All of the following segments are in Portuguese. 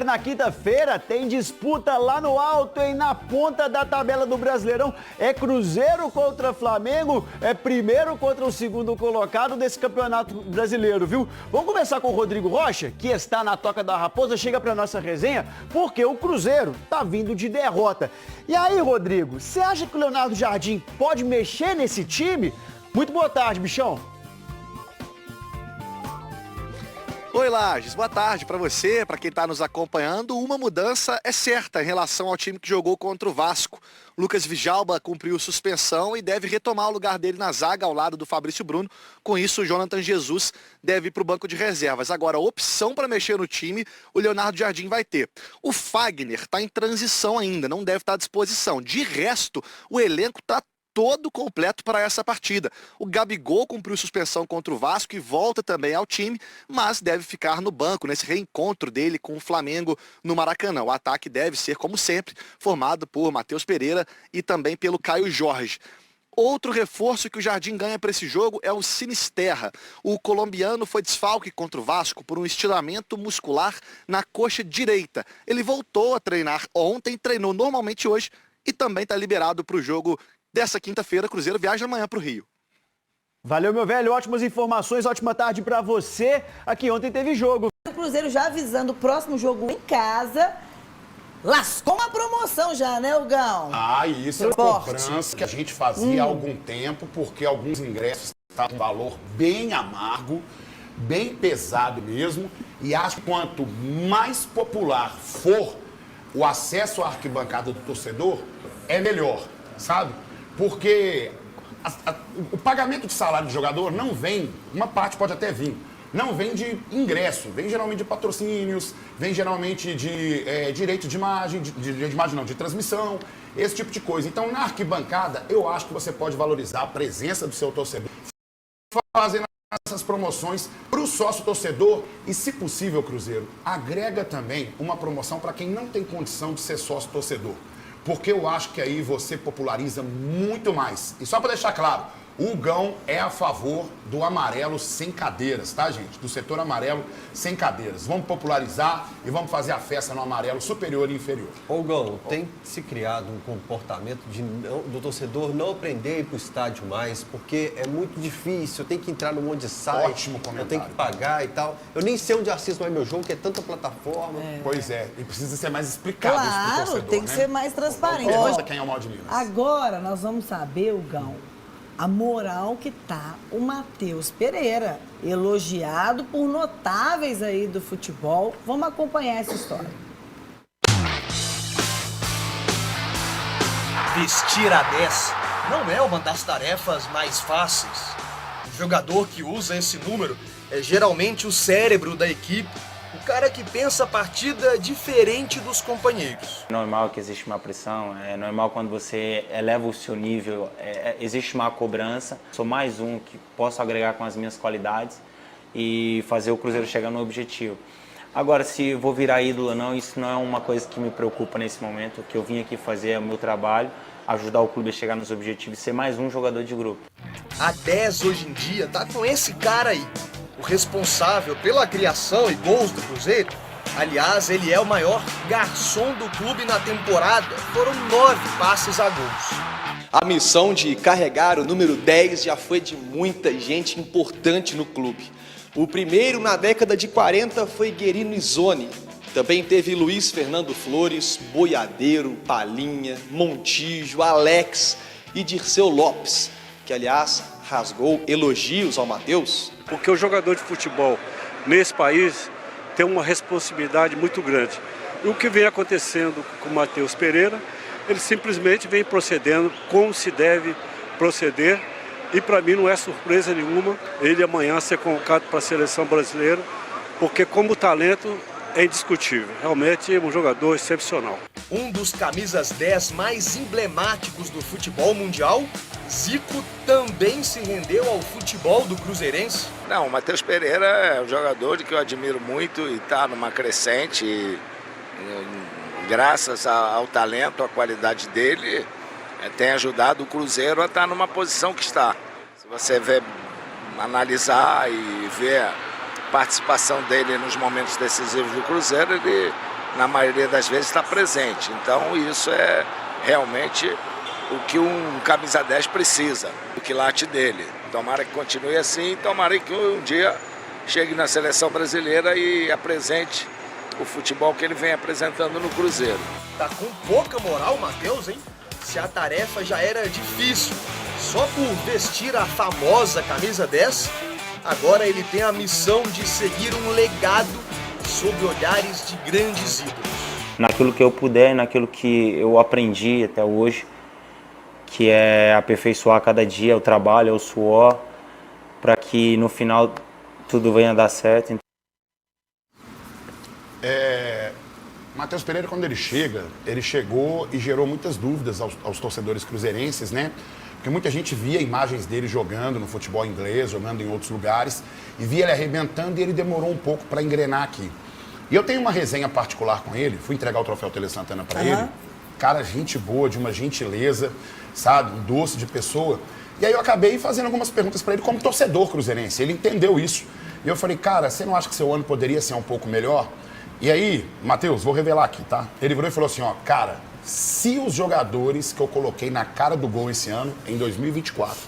Na quinta-feira tem disputa lá no alto, hein? Na ponta da tabela do Brasileirão. É Cruzeiro contra Flamengo, é primeiro contra o segundo colocado desse campeonato brasileiro, viu? Vamos começar com o Rodrigo Rocha, que está na Toca da Raposa, chega para nossa resenha, porque o Cruzeiro tá vindo de derrota. E aí, Rodrigo, você acha que o Leonardo Jardim pode mexer nesse time? Muito boa tarde, bichão. Oi, Lages, boa tarde para você, para quem está nos acompanhando. Uma mudança é certa em relação ao time que jogou contra o Vasco. Lucas Vijalba cumpriu suspensão e deve retomar o lugar dele na zaga ao lado do Fabrício Bruno. Com isso, o Jonathan Jesus deve ir para o banco de reservas. Agora, a opção para mexer no time, o Leonardo Jardim vai ter. O Fagner está em transição ainda, não deve estar à disposição. De resto, o elenco está todo completo para essa partida. O Gabigol cumpriu suspensão contra o Vasco e volta também ao time, mas deve ficar no banco nesse reencontro dele com o Flamengo no Maracanã. O ataque deve ser, como sempre, formado por Matheus Pereira e também pelo Caio Jorge. Outro reforço que o Jardim ganha para esse jogo é o Sinisterra. O colombiano foi desfalque contra o Vasco por um estiramento muscular na coxa direita. Ele voltou a treinar ontem, treinou normalmente hoje e também está liberado para o jogo dessa quinta-feira. Cruzeiro viaja amanhã para o Rio. Valeu, meu velho. Ótimas informações, ótima tarde para você. Aqui ontem teve jogo. O Cruzeiro já avisando o próximo jogo em casa. Lascou uma promoção já, né, Hugão? Isso é uma cobrança que a gente fazia há algum tempo, porque alguns ingressos estavam com um valor bem amargo, bem pesado mesmo. E acho que quanto mais popular for o acesso à arquibancada do torcedor, é melhor, sabe? Porque o pagamento de salário do jogador não vem, uma parte pode até vir, não vem de ingresso, vem geralmente de patrocínios, vem geralmente de direito de imagem, de transmissão, esse tipo de coisa. Então, na arquibancada, eu acho que você pode valorizar a presença do seu torcedor, fazendo essas promoções para o sócio torcedor e, se possível, Cruzeiro, agrega também uma promoção para quem não tem condição de ser sócio torcedor. Porque eu acho que aí você populariza muito mais. E só para deixar claro, o Hugão é a favor do amarelo sem cadeiras, tá, gente? Do setor amarelo sem cadeiras. Vamos popularizar e vamos fazer a festa no amarelo superior e inferior. Ô, Hugão, tem se criado um comportamento do torcedor não aprender a ir para o estádio mais, porque é muito difícil, eu tenho que entrar num monte de site, Ótimo comentário. eu tenho que pagar e tal. Eu nem sei onde assisto mais meu jogo, que é tanta plataforma. Pois é, e precisa ser mais explicado isso pro torcedor, Tem que ser mais transparente. Pergunta quem é o mal de Minas. Agora nós vamos saber, Hugão, a moral que tá o Matheus Pereira, elogiado por notáveis aí do futebol. Vamos acompanhar essa história. Vestir a 10 não é uma das tarefas mais fáceis. O jogador que usa esse número é geralmente o cérebro da equipe, o cara que pensa a partida diferente dos companheiros. É normal que existe uma pressão, é normal quando você eleva o seu nível, existe uma cobrança. Sou mais um que posso agregar com as minhas qualidades e fazer o Cruzeiro chegar no objetivo. Agora, se vou virar ídolo ou não, isso não é uma coisa que me preocupa nesse momento. O que eu vim aqui fazer é o meu trabalho, ajudar o clube a chegar nos objetivos e ser mais um jogador de grupo. A 10 hoje em dia tá com esse cara aí, o responsável pela criação e gols do Cruzeiro. Aliás, ele é o maior garçom do clube na temporada. Foram 9 passes a gols. A missão de carregar o número 10 já foi de muita gente importante no clube. O primeiro na década de 40 foi Guerino Izone. Também teve Luiz Fernando Flores, Boiadeiro, Palinha, Montijo, Alex e Dirceu Lopes, que aliás rasgou elogios ao Matheus. Porque o jogador de futebol nesse país tem uma responsabilidade muito grande. E o que vem acontecendo com o Matheus Pereira, ele simplesmente vem procedendo como se deve proceder. E para mim não é surpresa nenhuma ele amanhã ser convocado para a seleção brasileira, porque como talento é indiscutível. Realmente é um jogador excepcional. Um dos camisas 10 mais emblemáticos do futebol mundial, Zico também se rendeu ao futebol do cruzeirense. Não, o Matheus Pereira é um jogador que eu admiro muito e está numa crescente, graças ao talento, à qualidade dele, tem ajudado o Cruzeiro a estar numa posição que está. Se você analisar e ver a participação dele nos momentos decisivos do Cruzeiro, ele na maioria das vezes está presente. Então isso é realmente o que um camisa 10 precisa, o quilate dele. Tomara que continue assim, tomara que um dia chegue na seleção brasileira e apresente o futebol que ele vem apresentando no Cruzeiro. Tá com pouca moral o Matheus, hein? Se a tarefa já era difícil, só por vestir a famosa camisa 10, agora ele tem a missão de seguir um legado sob olhares de grandes ídolos. Naquilo que eu puder, naquilo que eu aprendi até hoje, que é aperfeiçoar cada dia o trabalho, o suor, para que no final tudo venha a dar certo. Matheus Pereira, quando ele chegou e gerou muitas dúvidas aos torcedores cruzeirenses, né? Porque muita gente via imagens dele jogando no futebol inglês, jogando em outros lugares, e via ele arrebentando, e ele demorou um pouco para engrenar aqui. E eu tenho uma resenha particular com ele, fui entregar o troféu Tele Santana para ele. Cara, gente boa, de uma gentileza, sabe? Um doce de pessoa. E aí eu acabei fazendo algumas perguntas para ele como torcedor cruzeirense. Ele entendeu isso. E eu falei, cara, você não acha que seu ano poderia ser um pouco melhor? E aí, Matheus, vou revelar aqui, tá? Ele virou e falou assim, ó, cara, se os jogadores que eu coloquei na cara do gol esse ano, em 2024,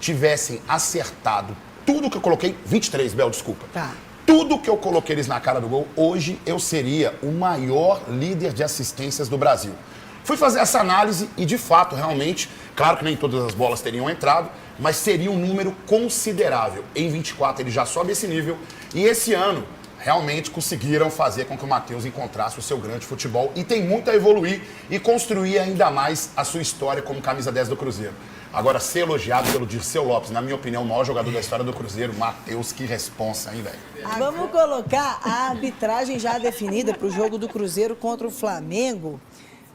tivessem acertado tudo que eu coloquei, 23, Bel, desculpa. Tá. Tudo que eu coloquei eles na cara do gol, hoje eu seria o maior líder de assistências do Brasil. Fui fazer essa análise e, de fato, realmente, claro que nem todas as bolas teriam entrado, mas seria um número considerável. Em 24 ele já sobe esse nível e esse ano realmente conseguiram fazer com que o Matheus encontrasse o seu grande futebol e tem muito a evoluir e construir ainda mais a sua história como camisa 10 do Cruzeiro. Agora, ser elogiado pelo Dirceu Lopes, na minha opinião, o maior jogador da história do Cruzeiro, Matheus, que responsa, hein, velho? Vamos colocar a arbitragem já definida para o jogo do Cruzeiro contra o Flamengo.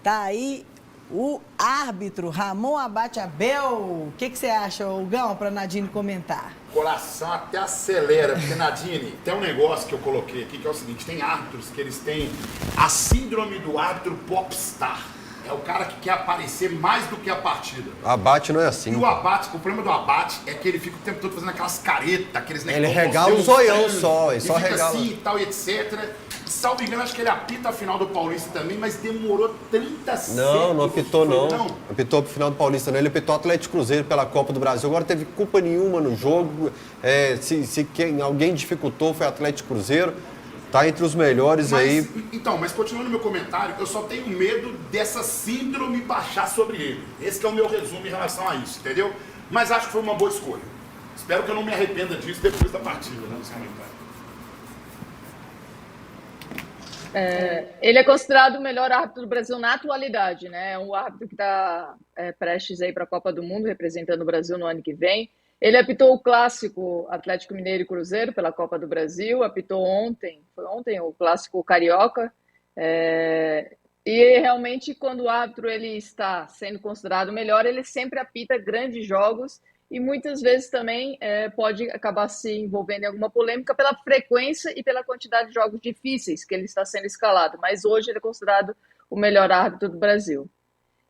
Tá aí o árbitro Ramon Abate Abel. O que você acha, Gão, para Nadine comentar? Coração até acelera, porque, Nadine, tem um negócio que eu coloquei aqui que é o seguinte, tem árbitros que eles têm a síndrome do árbitro popstar. É o cara que quer aparecer mais do que a partida. Abate não é assim. E o Abate, o problema do Abate é que ele fica o tempo todo fazendo aquelas caretas, aqueles negócios. Ele regala um zoião só, ele só fica regala. assim e tal, e etc. Salvo engano, acho que ele apita a final do Paulista também, mas demorou 30 segundos. Não apitou não. Apitou pro final do Paulista não. Ele apitou o Atlético Cruzeiro pela Copa do Brasil. Agora teve culpa nenhuma no jogo. Se alguém dificultou foi o Atlético Cruzeiro. Tá entre os melhores aí. Então, mas continuando meu comentário, eu só tenho medo dessa síndrome baixar sobre ele. Esse que é o meu resumo em relação a isso, entendeu? Mas acho que foi uma boa escolha. Espero que eu não me arrependa disso depois da partida, né, nos comentários. Ele é considerado o melhor árbitro do Brasil na atualidade, né? É um árbitro que está prestes aí para a Copa do Mundo, representando o Brasil no ano que vem. Ele apitou o clássico Atlético Mineiro e Cruzeiro pela Copa do Brasil, apitou foi ontem o clássico Carioca. E realmente, quando o árbitro ele está sendo considerado melhor, ele sempre apita grandes jogos e muitas vezes também pode acabar se envolvendo em alguma polêmica pela frequência e pela quantidade de jogos difíceis que ele está sendo escalado. Mas hoje ele é considerado o melhor árbitro do Brasil.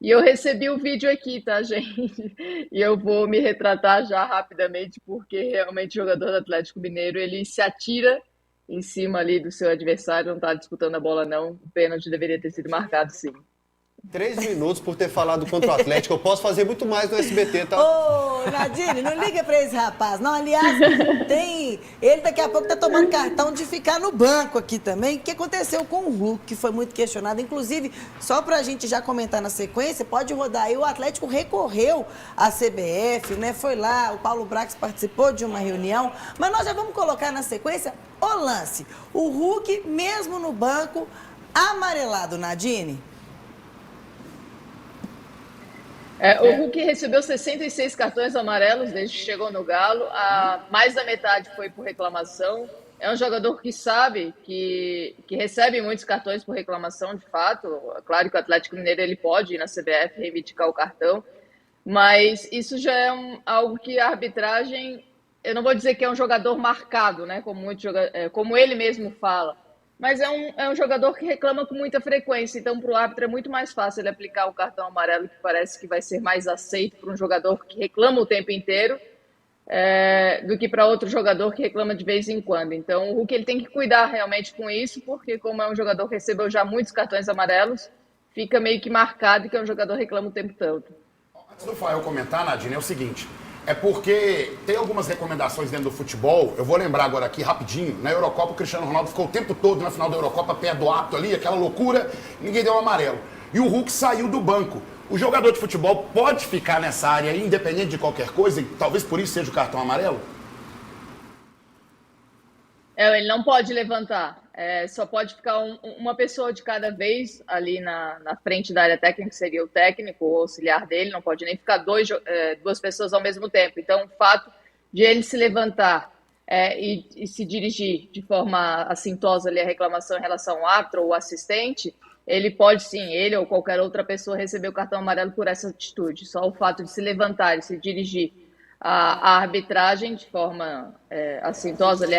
E eu recebi o vídeo aqui, tá, gente? E eu vou me retratar já rapidamente, porque realmente o jogador do Atlético Mineiro, ele se atira em cima ali do seu adversário, não tá disputando a bola não, o pênalti deveria ter sido marcado sim. 3 minutos por ter falado contra o Atlético. Eu posso fazer muito mais no SBT, tá? Ô, Nadine, não liga pra esse rapaz. Não, aliás, ele daqui a pouco tá tomando cartão de ficar no banco aqui também. O que aconteceu com o Hulk, que foi muito questionado. Inclusive, só pra gente já comentar na sequência, pode rodar aí, o Atlético recorreu à CBF, né? Foi lá, o Paulo Brax participou de uma reunião. Mas nós já vamos colocar na sequência o lance. O Hulk, mesmo no banco, amarelado, Nadine. O Hulk recebeu 66 cartões amarelos desde que chegou no Galo, mais da metade foi por reclamação. É um jogador que sabe que recebe muitos cartões por reclamação, de fato. Claro que o Atlético Mineiro ele pode ir na CBF reivindicar o cartão, mas isso já é algo que a arbitragem, eu não vou dizer que é um jogador marcado, né, como ele mesmo fala, mas é um jogador que reclama com muita frequência, então para o árbitro é muito mais fácil ele aplicar o cartão amarelo, que parece que vai ser mais aceito para um jogador que reclama o tempo inteiro, do que para outro jogador que reclama de vez em quando. Então, o Hulk ele tem que cuidar realmente com isso, porque como é um jogador que recebeu já muitos cartões amarelos, fica meio que marcado que é um jogador que reclama o tempo todo. Antes do Fael comentar, Nadine, é o seguinte, é porque tem algumas recomendações dentro do futebol, eu vou lembrar agora aqui rapidinho, na Eurocopa o Cristiano Ronaldo ficou o tempo todo na final da Eurocopa, pé do árbitro ali, aquela loucura, ninguém deu um amarelo. E o Hulk saiu do banco. O jogador de futebol pode ficar nessa área aí, independente de qualquer coisa, e talvez por isso seja o cartão amarelo? Ele não pode levantar. Só pode ficar uma pessoa de cada vez ali na frente da área técnica, que seria o técnico ou auxiliar dele, não pode nem ficar duas pessoas ao mesmo tempo. Então, o fato de ele se levantar e se dirigir de forma assintosa ali a reclamação em relação ao árbitro ou assistente, ele pode sim, ele ou qualquer outra pessoa, receber o cartão amarelo por essa atitude. Só o fato de se levantar e se dirigir à arbitragem de forma assintosa ali